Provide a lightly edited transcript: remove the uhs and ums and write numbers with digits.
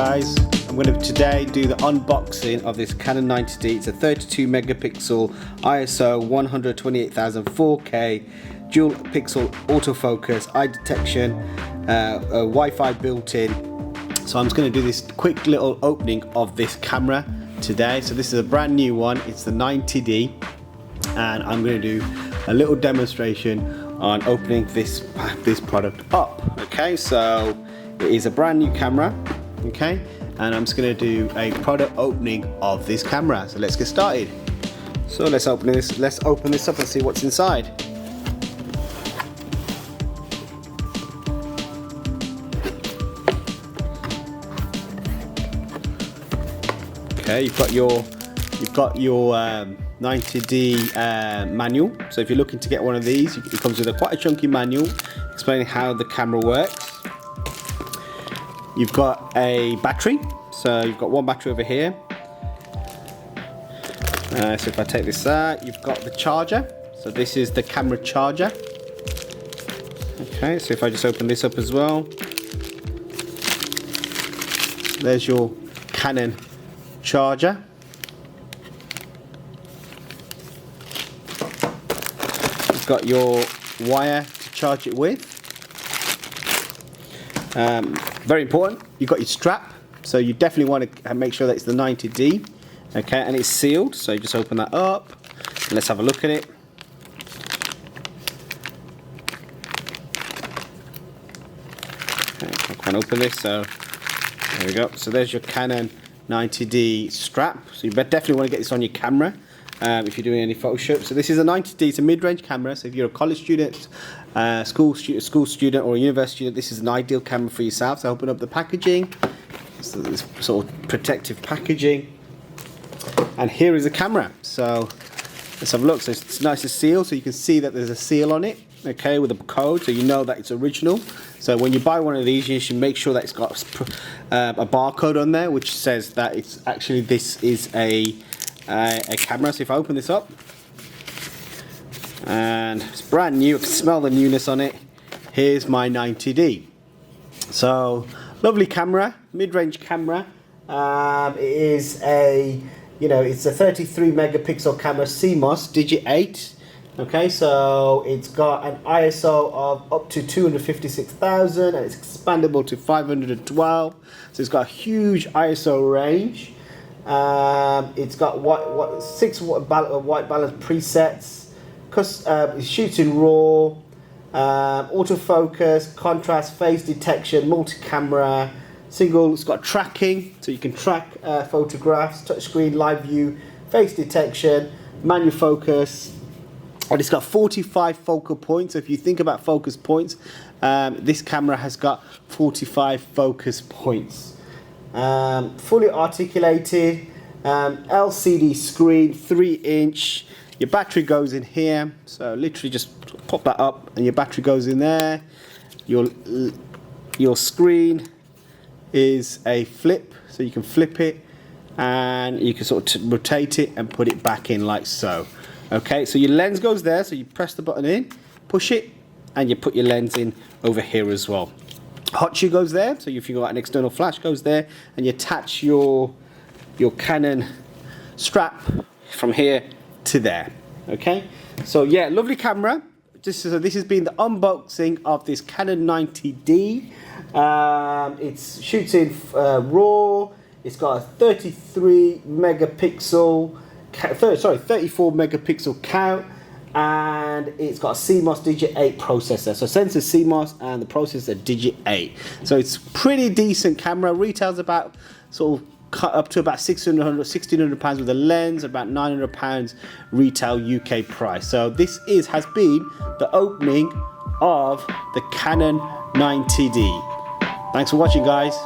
guys, I'm going to today do the unboxing of this Canon 90D. It's a 32 megapixel ISO 128,000 4K dual pixel autofocus, eye detection, Wi-Fi built in. So I'm just going to do this quick little opening of this camera today. So this is a brand new one, it's the 90D, and I'm going to do a little demonstration on opening this product up. Okay, so it is a brand new camera, okay, and I'm just going to do a product opening of this camera. So let's get started. So let's open this up and see what's inside. Okay, you've got your 90D manual. So if you're looking to get one of these, it comes with quite a chunky manual explaining how the camera works. You've got a battery, so you've got one battery over here. So if I take this out, you've got the charger. So this is the camera charger. Okay, so if I just open this up as well, there's your Canon charger. You've got your wire to charge it with. Very important, you've got your strap, so you definitely want to make sure that it's the 90D, okay, and it's sealed. So you just open that up and let's have a look at it. Okay, I can't open this, so there we go. So there's your Canon 90D strap. So you definitely want to get this on your camera if you're doing any photo shoots. So this is a 90D, it's a mid-range camera. So if you're a college student, school student or a university student, this is an ideal camera for yourself. So open up the packaging, so this sort of protective packaging, and here is the camera. So let's have a look. So it's nice and sealed, so you can see that there's a seal on it, okay, with a code, so you know that it's original. So when you buy one of these, you should make sure that it's got a barcode on there which says that it's actually, this is a camera. So if I open this up, and it's brand new, I can smell the newness on it. Here's my 90D. So lovely camera, mid-range camera. It is it's a 33 megapixel camera, CMOS Digit 8. Okay, so it's got an ISO of up to 256,000 and it's expandable to 512. So it's got a huge ISO range. It's got 6 white balance presets. It shoots in RAW, autofocus, contrast, phase detection, multi-camera, single. It's got tracking, so you can track photographs, touchscreen, live view, face detection, manual focus. And it's got 45 focal points. So if you think about focus points, this camera has got 45 focus points. Fully articulated, LCD screen, 3-inch. Your battery goes in here, so literally just pop that up and your battery goes in there. Your screen is a flip, so you can flip it and you can sort of rotate it and put it back in like so. Okay, so your lens goes there, so you press the button in, push it, and you put your lens in over here as well. Hot shoe goes there, so if you've got an external flash goes there, and you attach your Canon strap from here to there. Okay, so yeah, lovely camera. This has been the unboxing of this Canon 90D. It shoots in RAW. It's got a 34 megapixel count, and it's got a CMOS Digit 8 processor. So sensor CMOS and the processor Digit 8. So it's pretty decent camera. Retails about sort of up to about £1,600 with a lens, about £900 retail UK price. So this has been the opening of the Canon 90D. Thanks for watching, guys.